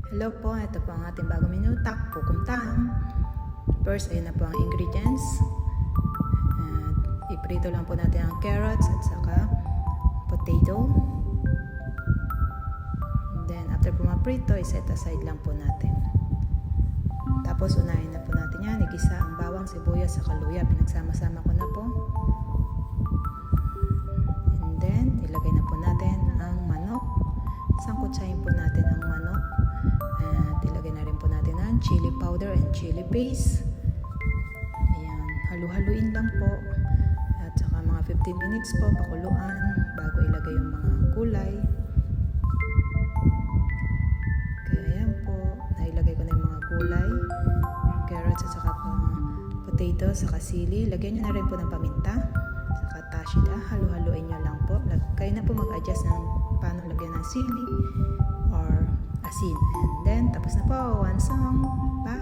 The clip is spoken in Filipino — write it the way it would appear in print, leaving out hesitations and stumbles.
Hello po, ito po ang ating bagong menu, takpo kumtang. First, ayun na po ang ingredients. Iprito lang po natin ang carrots at saka potato. Then, after po maprito, iset aside lang po natin. Tapos, unahin na po natin yan. Igisa ang bawang, sibuyas, sa luya. Pinagsama-sama ko na po. And then, ilagay na po natin ang manok. Sangkutsahin po natin ang manok. At ilagay na rin po natin ang chili powder and chili paste. Ayan, halu-haluin lang po. At saka mga 15 minutes po pakuluan bago ilagay yung mga gulay. Kaya ayan po, nailagay ko na yung mga gulay, carrots at saka potato, saka sili. Lagyan nyo na rin po ng paminta, saka tashida. Halu-haluin nyo lang po. Kayo na po mag-adjust ng paano lagyan ng sili or asin. And then, tapos na po. One song. Bye!